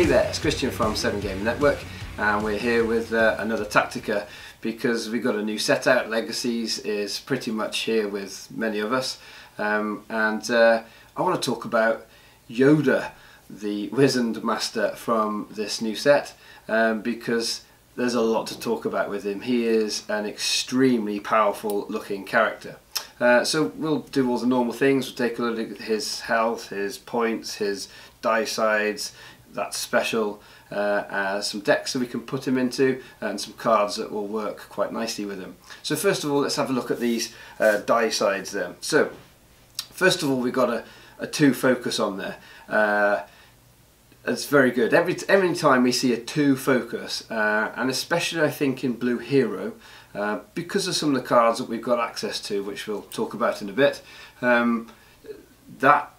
there, it's Christian from 7 Gaming Network, and we're here with another Tactica because we've got a new set out. Legacies is pretty much here with many of us, and I want to talk about Yoda, the Wizened Master from this new set, because there's a lot to talk about with him. He is an extremely powerful looking character. So we'll do all the normal things. We'll take a look at his health, his points, his die sides, that's special, some decks that we can put him into, and some cards that will work quite nicely with him. So first of all, let's have a look at these die sides then. So first of all, we've got a 2 focus on there. It's very good. Every time we see a 2 focus, and especially I think in Blue Hero, because of some of the cards that we've got access to, which we'll talk about in a bit, that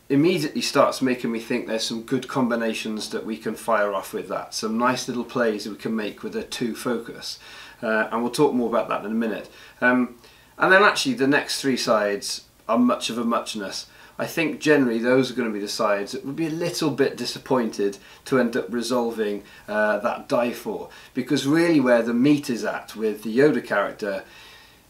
immediately starts making me think there's some good combinations that we can fire off with that. Some nice little plays that we can make with a 2 focus. And we'll talk more about that in a minute. And then actually the next 3 sides are much of a muchness. I think generally those are going to be the sides that would be a little bit disappointed to end up resolving that die for, because really where the meat is at with the Yoda character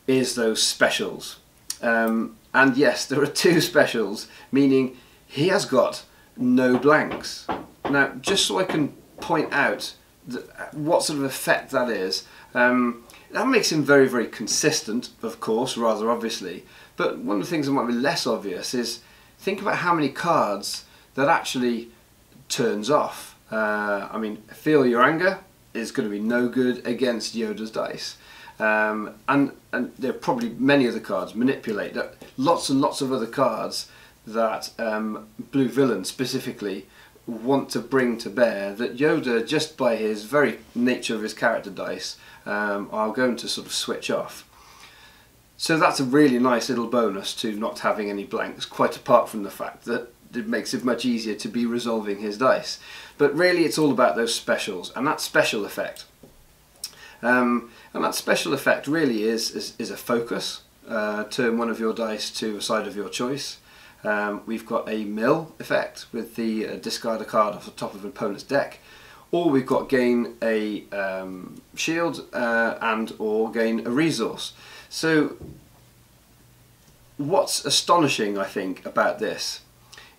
is those specials. And yes, there are 2 specials, meaning he has got no blanks. Now, just so I can point out what sort of effect that is, that makes him very, very consistent, of course, rather obviously. But one of the things that might be less obvious is think about how many cards that actually turns off. I mean, Feel Your Anger is going to be no good against Yoda's dice. And there are probably many other cards, Manipulate, lots and lots of other cards that Blue Villain specifically want to bring to bear that Yoda, just by his very nature of his character dice, are going to sort of switch off. So that's a really nice little bonus to not having any blanks, quite apart from the fact that it makes it much easier to be resolving his dice. But really it's all about those specials and that special effect. And that special effect really is a focus. Turn one of your dice to a side of your choice. We've got a mill effect with the discard a card off the top of an opponent's deck, or we've got gain a shield and or gain a resource. So what's astonishing, I think, about this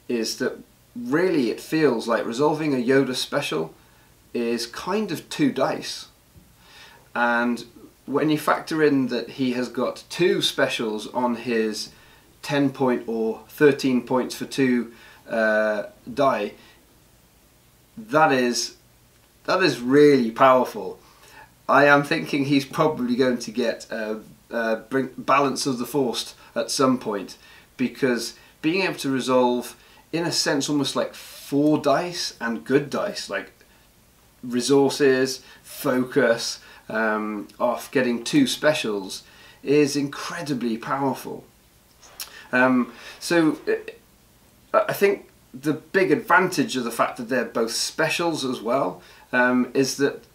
is that really it feels like resolving a Yoda special is kind of 2 dice. And when you factor in that he has got 2 specials on his 10 point or 13 points for 2 die, that is really powerful. I am thinking he's probably going to get bring Balance of the Force at some point, because being able to resolve in a sense almost like 4 dice and good dice like resources, focus, off getting 2 specials is incredibly powerful. So I think the big advantage of the fact that they're both specials as well is that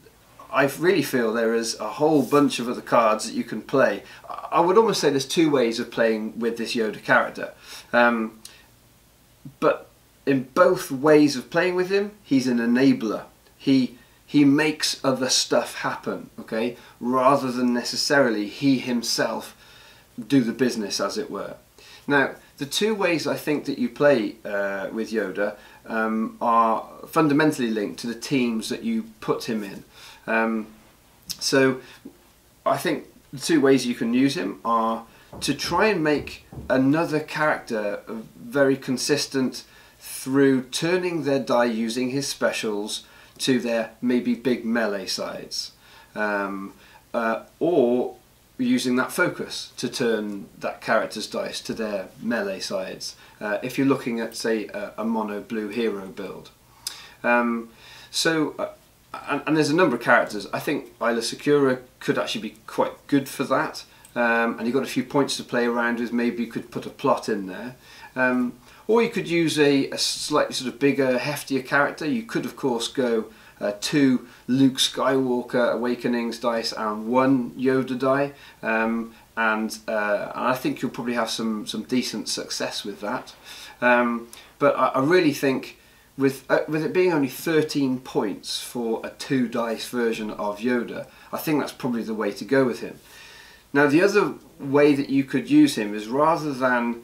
I really feel there is a whole bunch of other cards that you can play. I would almost say there's 2 ways of playing with this Yoda character. But in both ways of playing with him, he's an enabler. He makes other stuff happen, okay, rather than necessarily he himself do the business, as it were. Now, the 2 ways I think that you play with Yoda are fundamentally linked to the teams that you put him in. So I think the 2 ways you can use him are to try and make another character very consistent through turning their die using his specials to their maybe big melee sides, or using that focus to turn that character's dice to their melee sides, if you're looking at, say, a mono Blue Hero build. And there's a number of characters. I think Isla Secura could actually be quite good for that, and you've got a few points to play around with. Maybe you could put a plot in there, or you could use a slightly sort of bigger, heftier character. You could of course go 2 Luke Skywalker Awakenings dice and 1 Yoda die, and I think you'll probably have some decent success with that. But I really think with it being only 13 points for a 2 dice version of Yoda, I think that's probably the way to go with him. Now the other way that you could use him is, rather than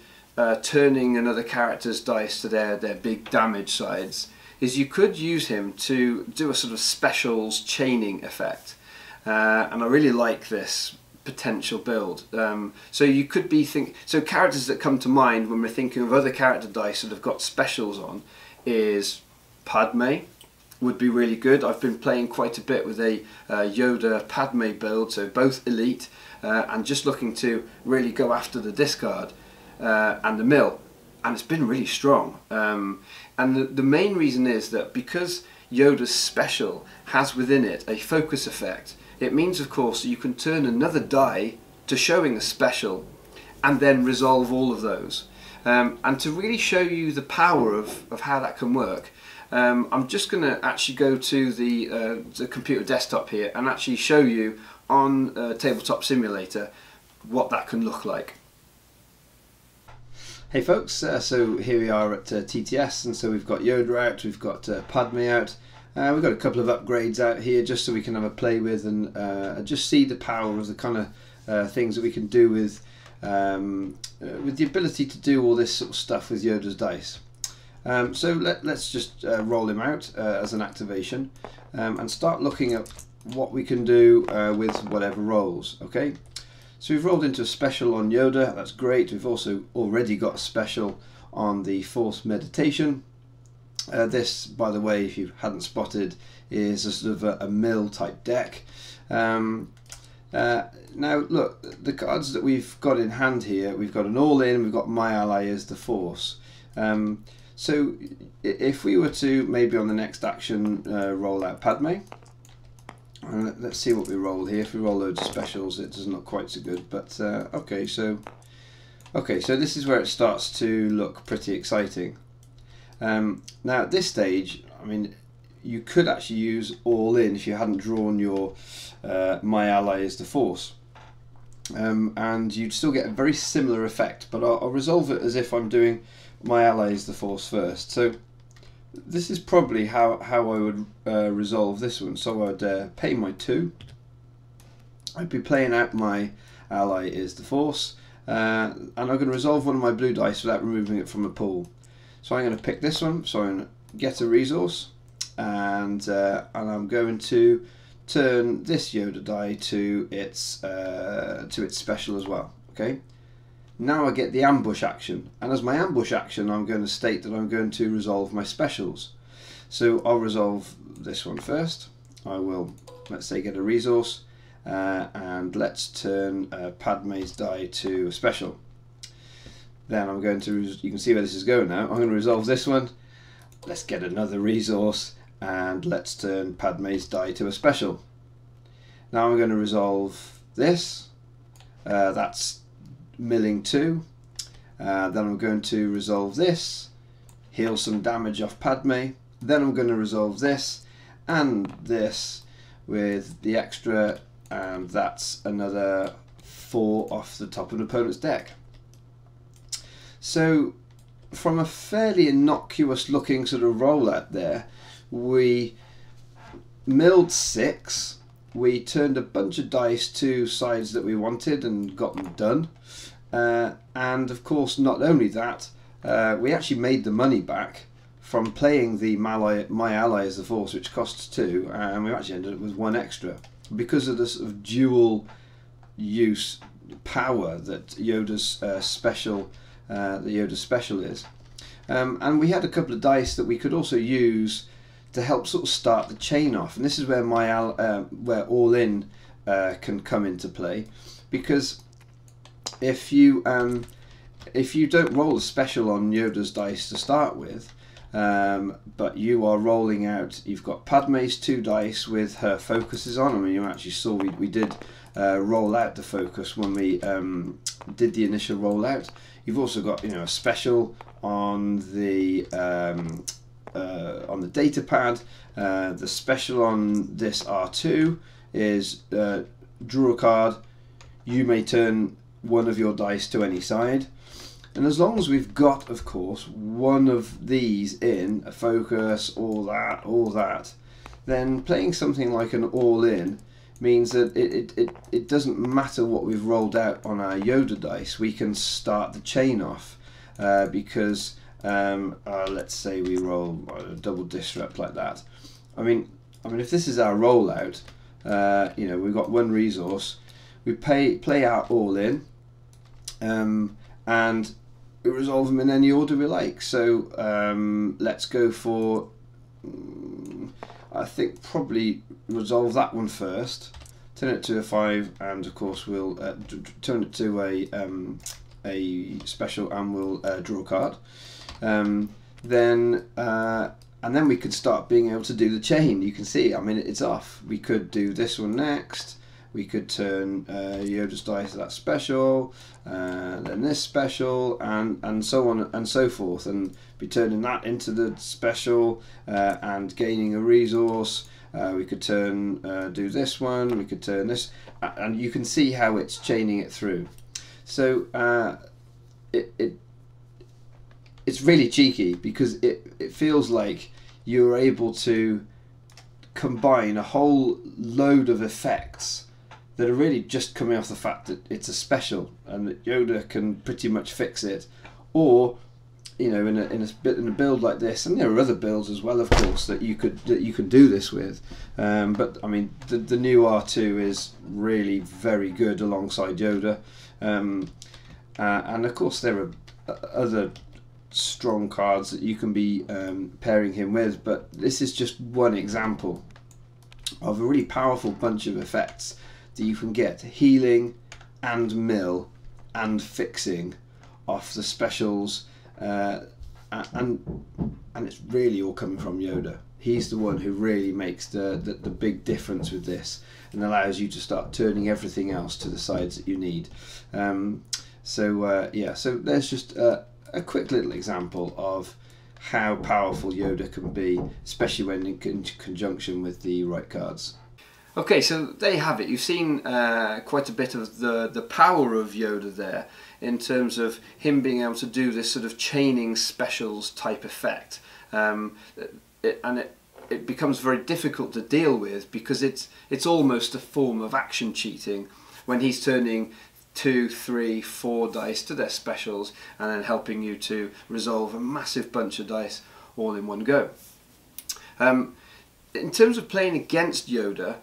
turning another character's dice to their big damage sides, is you could use him to do a sort of specials chaining effect. And I really like this potential build. So you could be so characters that come to mind when we're thinking of other character dice that have got specials on is Padme would be really good. I've been playing quite a bit with a Yoda Padme build, so both elite, and just looking to really go after the discard and the mill, and it's been really strong. And the main reason is that because Yoda's special has within it a focus effect, it means of course that you can turn another die to showing a special and then resolve all of those. And to really show you the power of how that can work, I'm just going to actually go to the computer desktop here and actually show you on Tabletop Simulator what that can look like. Hey folks, so here we are at TTS, and so we've got Yoda out, we've got Padme out, we've got a couple of upgrades out here just so we can have a play with and just see the power of the kind of things that we can do with the ability to do all this sort of stuff with Yoda's dice. So let's just roll him out as an activation and start looking at what we can do with whatever rolls. Okay, so we've rolled into a special on Yoda, that's great. We've also already got a special on the Force Meditation. This, by the way, if you hadn't spotted, is a sort of a mill type deck. Now look, the cards that we've got in hand here, we've got an all-in, we've got My Ally is the Force. So if we were to maybe on the next action roll out Padme, and let's see what we roll here. If we roll loads of specials, it doesn't look quite so good, but okay, so this is where it starts to look pretty exciting. Now at this stage, I mean, you could actually use all in if you hadn't drawn your My Ally is the Force, and you'd still get a very similar effect, but I'll resolve it as if I'm doing My Ally is the Force first. So this is probably how I would resolve this one. So I'd pay my 2, I'd be playing out My Ally is the Force, and I'm going to resolve one of my blue dice without removing it from a pool. So I'm going to pick this one, so I'm going to get a resource, and I'm going to turn this Yoda die to its special as well. Okay, now I get the ambush action, and as my ambush action I'm going to state that I'm going to resolve my specials. So I'll resolve this one first. I will, let's say, get a resource, and let's turn Padme's die to a special. Then I'm going to, you can see where this is going now, I'm going to resolve this one. Let's get another resource, and let's turn Padme's die to a special. Now I'm going to resolve this, that's milling 2. Then I'm going to resolve this, heal some damage off Padme. Then I'm going to resolve this and this with the extra, and that's another 4 off the top of an opponent's deck. So from a fairly innocuous looking sort of rollout there, we milled 6, we turned a bunch of dice to sides that we wanted and got them done, and of course not only that, we actually made the money back from playing the My Ally is the Force, which costs 2, and we actually ended up with 1 extra because of the sort of dual use power that Yoda's special is. And we had a couple of dice that we could also use to help sort of start the chain off, and this is where where all in can come into play, because if you don't roll a special on Yoda's dice to start with, but you are rolling out, you've got Padme's 2 dice with her focuses on. I mean, you actually saw we did roll out the focus when we did the initial rollout. You've also got, a special on the data pad. The special on this R2 is draw a card. You may turn one of your dice to any side. And as long as we've got, of course, one of these in, a focus, all that, then playing something like an all-in means that it doesn't matter what we've rolled out on our Yoda dice, we can start the chain off, because let's say we roll a double disrupt like that. I mean, if this is our rollout, you know, we've got one resource, we play our all-in, and we resolve them in any order we like. So let's go for, I think probably resolve that one first, turn it to a 5, and of course we'll turn it to a special, and we'll draw a card. And then we could start being able to do the chain. You can see, I mean, it's off. We could do this one next. We could turn Yoda's dice to that special, then this special, and so on and so forth, and be turning that into the special and gaining a resource. We could turn, do this one, we could turn this, and you can see how it's chaining it through. So it's really cheeky, because it feels like you're able to combine a whole load of effects that are really just coming off the fact that it's a special and that Yoda can pretty much fix it, or you know, in a build like this, and there are other builds as well, of course, that you can do this with. But I mean, the new R2 is really very good alongside Yoda, and of course there are other strong cards that you can be pairing him with, but this is just one example of a really powerful bunch of effects that you can get healing and mill and fixing off the specials, and it's really all coming from Yoda. He's the one who really makes the big difference with this, and allows you to start turning everything else to the sides that you need. Yeah, so there's just a quick little example of how powerful Yoda can be, especially when in conjunction with the right cards. Okay, so there you have it. You've seen quite a bit of the power of Yoda there, in terms of him being able to do this sort of chaining specials type effect. It becomes very difficult to deal with, because it's almost a form of action cheating when he's turning 2, 3, 4 dice to their specials and then helping you to resolve a massive bunch of dice all in one go. In terms of playing against Yoda,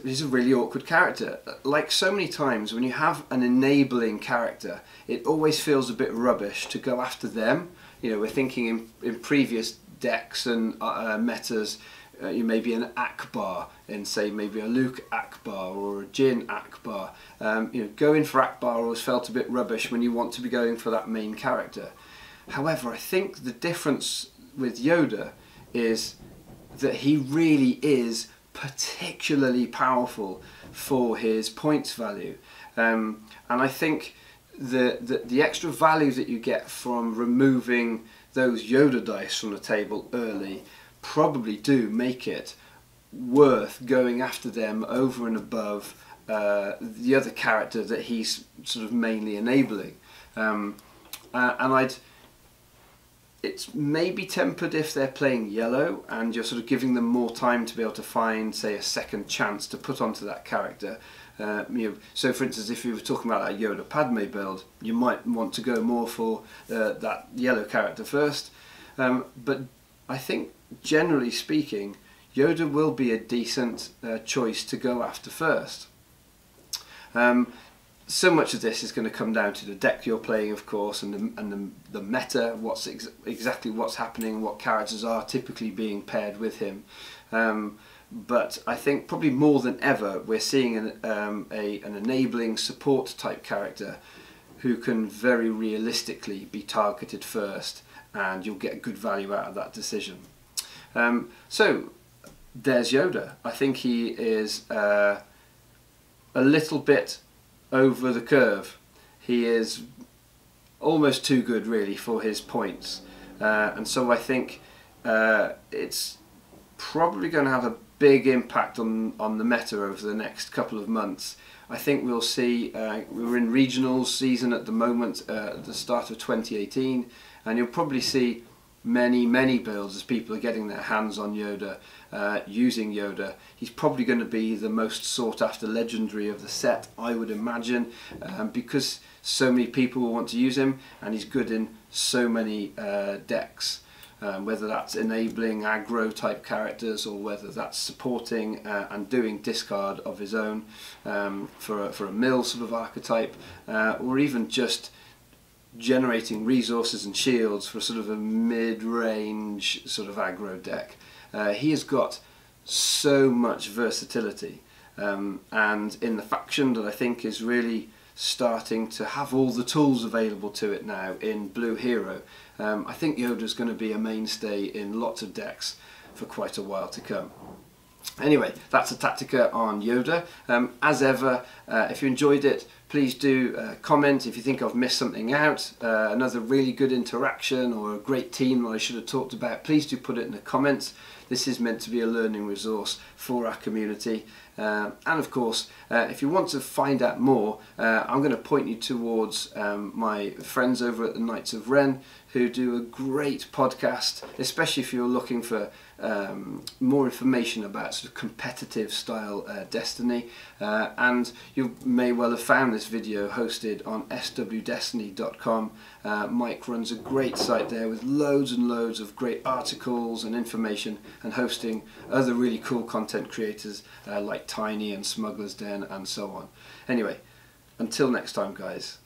he's a really awkward character. Like so many times when you have an enabling character, it always feels a bit rubbish to go after them. You know, we're thinking in previous decks and metas, you may be an Akbar in, say, maybe a Luke Akbar or a Jin Akbar. You know, going for Akbar always felt a bit rubbish when you want to be going for that main character. However, I think the difference with Yoda is that he really is particularly powerful for his points value, and I think the extra value that you get from removing those Yoda dice from the table early probably do make it worth going after them over and above the other character that he's sort of mainly enabling. It's maybe tempered if they're playing yellow and you're sort of giving them more time to be able to find, say, a second chance to put onto that character. You know, so for instance, if you were talking about that Yoda Padme build, you might want to go more for that yellow character first. But I think, generally speaking, Yoda will be a decent choice to go after first. So much of this is going to come down to the deck you're playing, of course, and the meta, exactly what's happening, what characters are typically being paired with him. But I think probably more than ever we're seeing an enabling support type character who can very realistically be targeted first, and you'll get good value out of that decision. So there's Yoda. I think he is a little bit over the curve. He is almost too good, really, for his points, and so I think it's probably going to have a big impact on the meta over the next couple of months. I think we'll see, we're in regionals season at the moment, at the start of 2018, and you'll probably see many builds as people are getting their hands on Yoda, using Yoda. He's probably going to be the most sought after legendary of the set, I would imagine, because so many people will want to use him, and he's good in so many decks. Whether that's enabling aggro type characters, or whether that's supporting and doing discard of his own for a mill sort of archetype, or even just generating resources and shields for sort of a mid-range sort of aggro deck. He has got so much versatility, and in the faction that I think is really starting to have all the tools available to it now in Blue Hero, I think Yoda's going to be a mainstay in lots of decks for quite a while to come. Anyway, that's a Tactica on Yoda. As ever, if you enjoyed it, please do comment if you think I've missed something out, another really good interaction or a great team that I should have talked about. Please do put it in the comments. This is meant to be a learning resource for our community. And of course, if you want to find out more, I'm going to point you towards my friends over at the Knights of Ren, who do a great podcast, especially if you're looking for more information about sort of competitive style Destiny. And you may well have found this video hosted on swdestiny.com. Mike runs a great site there with loads and loads of great articles and information, and hosting other really cool content creators like Tiny and Smuggler's Den and so on. Anyway, until next time guys,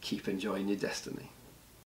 keep enjoying your Destiny.